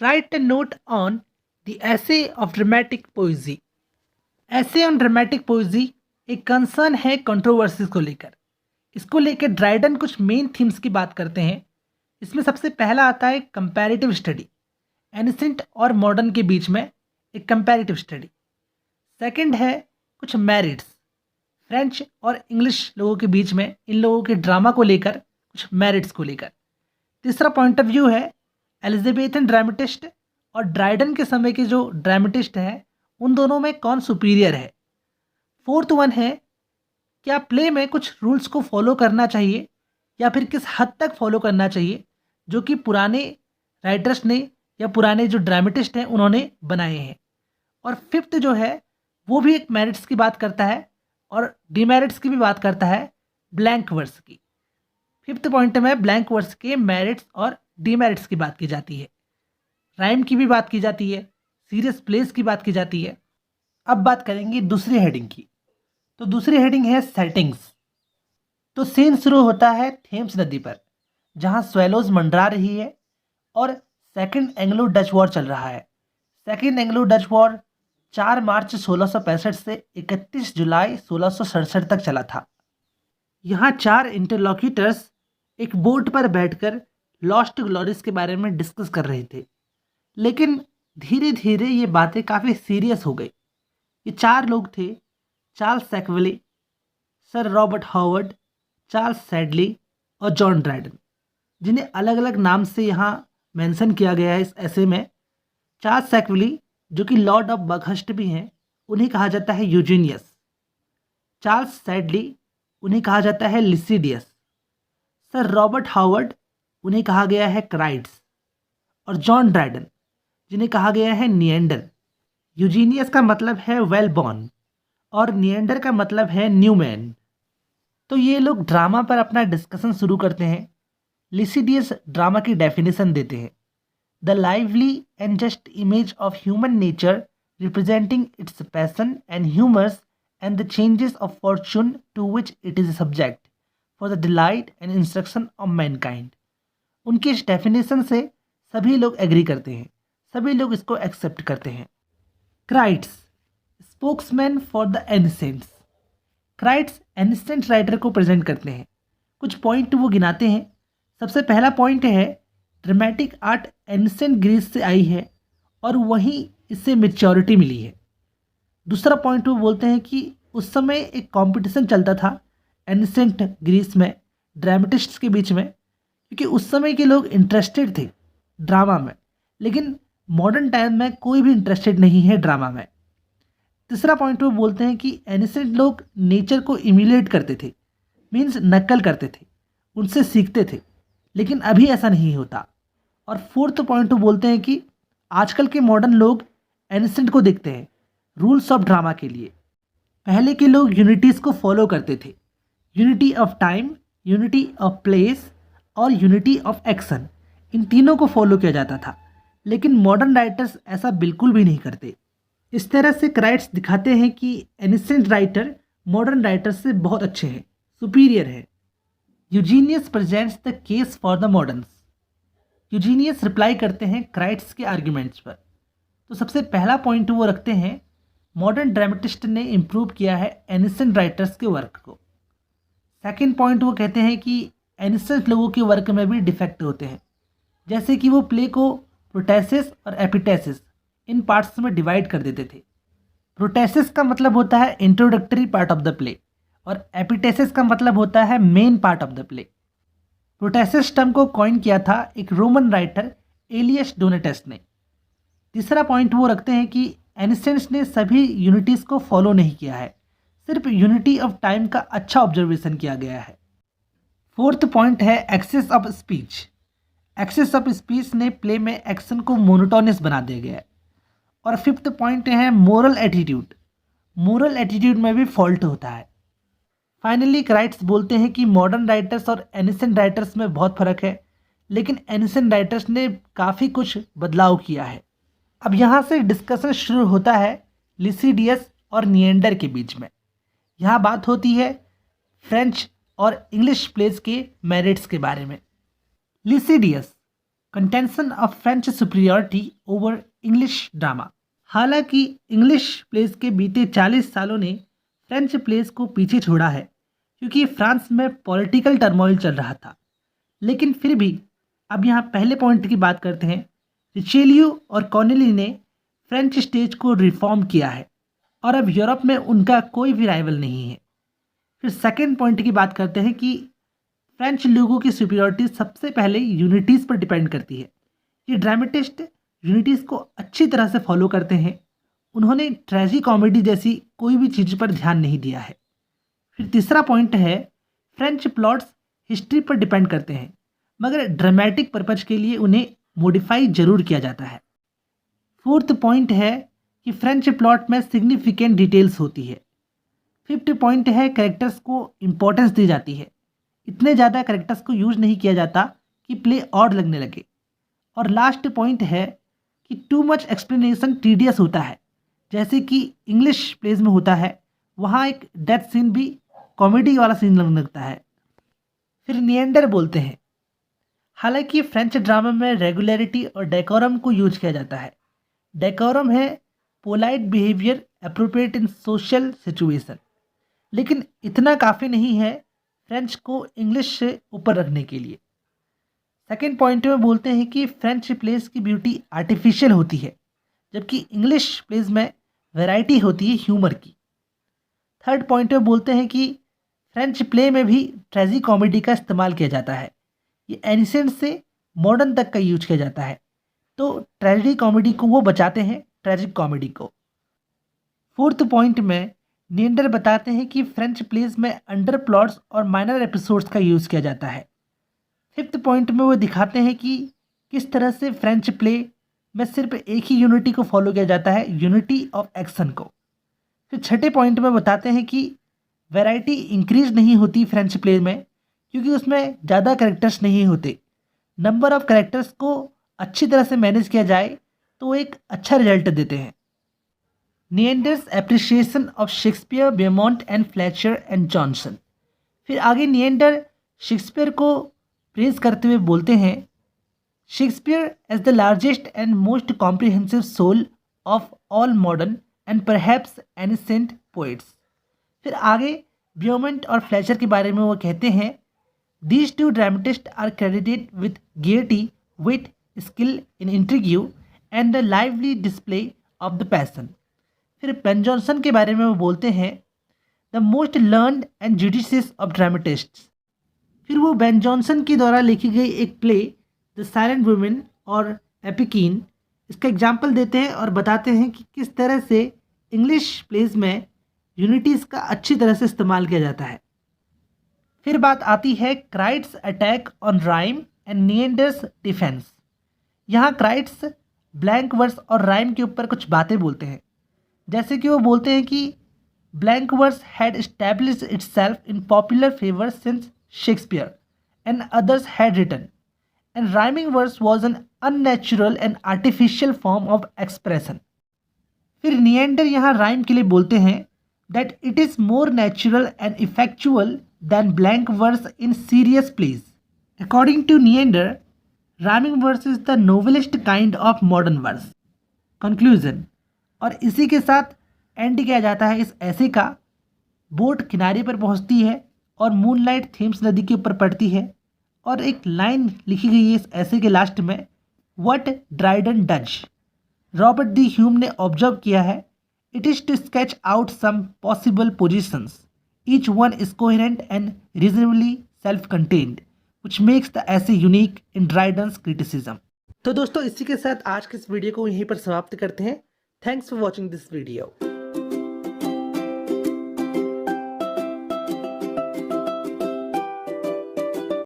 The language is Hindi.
Write a note on the essay of dramatic poesy. ऐसे ऑन ड्रामेटिक पोइजी एक कंसर्न है कंट्रोवर्सीज को लेकर। इसको लेकर ड्राइडन कुछ मेन थीम्स की बात करते हैं। इसमें सबसे पहला आता है कंपैरेटिव स्टडी, एनिसेंट और मॉडर्न के बीच में एक कंपैरेटिव स्टडी। सेकंड है कुछ मैरिट्स, फ्रेंच और इंग्लिश लोगों के बीच में इन लोगों के ड्रामा को लेकर कुछ मैरिट्स को लेकर। तीसरा पॉइंट ऑफ व्यू है एलिजाबेथन ड्रामेटिस्ट और ड्राइडन के समय के जो ड्रामेटिस्ट हैं उन दोनों में कौन सुपीरियर है। फोर्थ वन है क्या प्ले में कुछ रूल्स को फॉलो करना चाहिए या फिर किस हद तक फॉलो करना चाहिए जो कि पुराने राइटर्स ने या पुराने जो ड्रामेटिस्ट हैं उन्होंने बनाए हैं। और फिफ्थ जो है वो भी एक मेरिट्स की बात करता है और डीमेरिट्स की भी बात करता है, ब्लैंक वर्स की। फिफ्थ पॉइंट में ब्लैंक वर्स के मेरिट्स और डीमेरिट्स की बात की जाती है, राइम की भी बात की जाती है, सीरियस प्लेस की बात की जाती है। अब बात करेंगे दूसरी हेडिंग की। तो दूसरी हेडिंग है सेटिंग्स। तो सीन शुरू होता है थेम्स नदी पर जहां स्वेलोज मंडरा रही है और सेकंड एंग्लो डच वॉर चल रहा है। सेकंड एंग्लो डच वॉर 4 मार्च 1665 से 31 जुलाई 1667 तक चला था। यहाँ 4 इंटरलॉक्यूटर्स एक बोट पर बैठकर लॉस्ट ग्लोरीज के बारे में डिस्कस कर रहे थे, लेकिन धीरे धीरे ये बातें काफ़ी सीरियस हो गई। ये 4 लोग थे, Charles Sackville, sir Robert Howard, Charles Sedley और जॉन ड्राइडन, जिन्हें अलग अलग नाम से यहाँ मेंशन किया गया है इस ऐसे में। चार्ल्स सैकविले जो कि लॉर्ड ऑफ बकहस्ट भी हैं, उन्हें कहा जाता है यूजीनियस। चार्ल्स सैडली उन्हें कहा जाता है लिसिडियस। सर रॉबर्ट हॉवर्ड उन्हें कहा गया है क्राइड्स। और जॉन ड्राइडन जिन्हें कहा गया है निएंडर। यूजीनियस का मतलब है वेल बॉर्न और निएंडर का मतलब है न्यू मैन। तो ये लोग ड्रामा पर अपना डिस्कशन शुरू करते हैं। लिसिडियस ड्रामा की डेफिनेशन देते हैं, the lively and just image of human nature representing its passion and humours and the changes of fortune to which it is subject for the delight and instruction of mankind. उनकी इस डेफिनेशन से सभी लोग एग्री करते हैं, सभी लोग इसको एक्सेप्ट करते हैं। Crites, spokesman for the ancients. Crites ancient writer को प्रेजेंट करते हैं। कुछ पॉइंट वो गिनाते हैं। सबसे पहला पॉइंट है ड्रामेटिक आर्ट एनिसेंट ग्रीस से आई है और वहीं इससे मैच्योरिटी मिली है। दूसरा पॉइंट वो बोलते हैं कि उस समय एक कंपटीशन चलता था एनिसेंट ग्रीस में ड्रामेटिस्ट्स के बीच में, क्योंकि उस समय के लोग इंटरेस्टेड थे ड्रामा में, लेकिन मॉडर्न टाइम में कोई भी इंटरेस्टेड नहीं है ड्रामा में। तीसरा पॉइंट वो बोलते हैं कि एनिसेंट लोग नेचर को इम्यूलेट करते थे, मीन्स नकल करते थे, उनसे सीखते थे, लेकिन अभी ऐसा नहीं होता। और फोर्थ पॉइंट वो बोलते हैं कि आजकल के मॉडर्न लोग एनिसेंट को देखते हैं रूल्स ऑफ ड्रामा के लिए। पहले के लोग यूनिटीज़ को फॉलो करते थे, unity of time, unity of place और यूनिटी ऑफ एक्शन, इन तीनों को फॉलो किया जाता था, लेकिन मॉडर्न राइटर्स ऐसा बिल्कुल भी नहीं करते। इस तरह से क्राइट्स दिखाते हैं कि एनिसेंट राइटर मॉडर्न राइटर से बहुत अच्छे हैं, सुपीरियर है। Eugenius presents the case for the moderns. Eugenius reply करते हैं क्राइट्स के आर्ग्यूमेंट्स पर। तो सबसे पहला पॉइंट वो रखते हैं मॉडर्न ड्रामेटिस्ट ने इम्प्रूव किया है एनिसेंट राइटर्स के वर्क को। सेकेंड पॉइंट वो कहते हैं कि एनिसेंट लोगों के वर्क में भी डिफेक्ट होते हैं, जैसे कि वो प्ले को प्रोटैसिस और एपिटैसिस इन पार्ट्स में डिवाइड कर देते थे। प्रोटैसिस का मतलब होता है introductory part of the play और एपिटैसिस का मतलब होता है main part of the play. Protasis term को कॉइन किया था एक रोमन राइटर एलियस डोनेटस ने। तीसरा पॉइंट वो रखते हैं कि एनिसेंट्स ने सभी यूनिटीज़ को फॉलो नहीं किया है, सिर्फ यूनिटी ऑफ टाइम का अच्छा ऑब्जर्वेशन किया गया है। फोर्थ पॉइंट है excess of speech. Excess of speech ने प्ले में एक्शन को मोनोटोनस बना दिया गया है। और फिफ्थ पॉइंट है मोरल एटीट्यूड। मोरल एटीट्यूड में भी फॉल्ट होता है। फाइनली क्राइट्स बोलते हैं कि मॉडर्न राइटर्स और एनिसेंट राइटर्स में बहुत फ़र्क है, लेकिन एनिसेंट राइटर्स ने काफ़ी कुछ बदलाव किया है। अब यहाँ से डिस्कशन शुरू होता है लिसिडियस और निएंडर के बीच में। यहाँ बात होती है फ्रेंच और इंग्लिश प्लेस के मेरिट्स के बारे में। Lisideius contention of French superiority over English drama. हालांकि इंग्लिश प्लेस के बीते 40 सालों ने फ्रेंच प्लेस को पीछे छोड़ा है क्योंकि फ्रांस में पॉलिटिकल टर्मोइल चल रहा था, लेकिन फिर भी अब यहाँ पहले पॉइंट की बात करते हैं। रिचेलियो और कॉर्नेली ने फ्रेंच स्टेज को रिफॉर्म किया है और अब यूरोप में उनका कोई भी राइवल नहीं है। फिर सेकेंड पॉइंट की बात करते हैं कि फ्रेंच लोगों की सुपीरियरिटी सबसे पहले यूनिटीज़ पर डिपेंड करती है। ये ड्रामेटिस्ट यूनिटीज़ को अच्छी तरह से फॉलो करते हैं। उन्होंने ट्रेजी कॉमेडी जैसी कोई भी चीज़ पर ध्यान नहीं दिया है। फिर तीसरा पॉइंट है फ्रेंच प्लॉट्स हिस्ट्री पर डिपेंड करते हैं, मगर ड्रामेटिक पर्पज के लिए उन्हें मॉडिफाई जरूर किया जाता है। फोर्थ पॉइंट है कि फ्रेंच प्लॉट में सिग्निफिकेंट डिटेल्स होती है। फिफ्थ पॉइंट है कैरेक्टर्स को इम्पोर्टेंस दी जाती है। इतने ज़्यादा कैरेक्टर्स को यूज नहीं किया जाता कि प्ले ऑड लगने लगे। और लास्ट पॉइंट है कि टू मच एक्सप्लेनेशन टीडियस होता है, जैसे कि इंग्लिश प्लेज में होता है। वहाँ एक डेथ सीन भी कॉमेडी वाला सीन लगने लगता है। फिर निएंडर बोलते हैं। हालांकि फ्रेंच ड्रामा में रेगुलरिटी और डेकोरम को यूज किया जाता है। डेकोरम है पोलाइट बिहेवियर अप्रोप्रिएट इन सोशल सिचुएशन, लेकिन इतना काफ़ी नहीं है फ्रेंच को इंग्लिश से ऊपर रखने के लिए। सेकेंड पॉइंट में बोलते हैं कि फ्रेंच प्लेस की ब्यूटी आर्टिफिशियल होती है, जबकि इंग्लिश प्लेस में वैरायटी होती है ह्यूमर की। थर्ड पॉइंट में बोलते हैं कि फ्रेंच प्ले में भी ट्रेजी कॉमेडी का इस्तेमाल किया जाता है। ये एनिसेंट से मॉडर्न तक का यूज किया जाता है, तो ट्रेजिडी कॉमेडी को वो बचाते हैं ट्रेजिक कॉमेडी को। फोर्थ पॉइंट में निएंडर बताते हैं कि फ्रेंच प्लेस में अंडर प्लॉट्स और माइनर एपिसोड्स का यूज़ किया जाता है। फिफ्थ पॉइंट में वो दिखाते हैं कि किस तरह से फ्रेंच प्ले में सिर्फ एक ही यूनिटी को फॉलो किया जाता है, यूनिटी ऑफ एक्शन को। फिर छठे पॉइंट में बताते हैं कि वैरायटी इंक्रीज नहीं होती फ्रेंच प्ले में क्योंकि उसमें ज़्यादा कैरेक्टर्स नहीं होते। नंबर ऑफ कैरेक्टर्स को अच्छी तरह से मैनेज किया जाए तो एक अच्छा रिजल्ट देते हैं। Neander's appreciation of Shakespeare, Beaumont and Fletcher and Jonson. फिर आगे निएंडर शेक्सपियर को प्रेज करते हुए बोलते हैं, Shakespeare as the largest and most comprehensive soul of all modern and perhaps ancient poets. फिर आगे बेमोंट और फ्लेचर के बारे में वो कहते हैं, these two dramatist are credited with gaiety, wit, skill in intrigue and the lively display of the passion. फिर बेन जॉनसन के बारे में वो बोलते हैं, the most learned and judicious of dramatists. फिर वो बेन जॉनसन के द्वारा लिखी गई एक प्ले द साइलेंट वुमेन और एपिकीन, इसका एग्जाम्पल देते हैं और बताते हैं कि किस तरह से इंग्लिश प्लेज में यूनिटीज़ का अच्छी तरह से इस्तेमाल किया जाता है। फिर बात आती है Crites attack on rhyme and Neander's defence. यहाँ क्राइट्स ब्लैंक वर्स और राइम के ऊपर कुछ बातें बोलते हैं, जैसे कि वो बोलते हैं कि blank verse had established itself in popular favour since Shakespeare and others had written, and rhyming verse was an unnatural and artificial form of expression. फिर निएंडर यहाँ राइम के लिए बोलते हैं that it is more natural and effectual than blank verse in serious plays. According to Neander, rhyming verse is the noblest kind of modern verse. Conclusion, और इसी के साथ एंड किया जाता है इस ऐसे का। बोट किनारे पर पहुंचती है और मूनलाइट थेम्स नदी के ऊपर पड़ती है और एक लाइन लिखी गई है इस ऐसे के लास्ट में, what Dryden does. Robert D Hume ने ऑब्जर्व किया है, it is to sketch out some possible positions, each one is coherent and reasonably self contained, which makes the essay unique in Dryden's criticism। तो दोस्तों इसी के साथ आज के इस वीडियो को यहीं पर समाप्त करते हैं। Thanks for watching this video.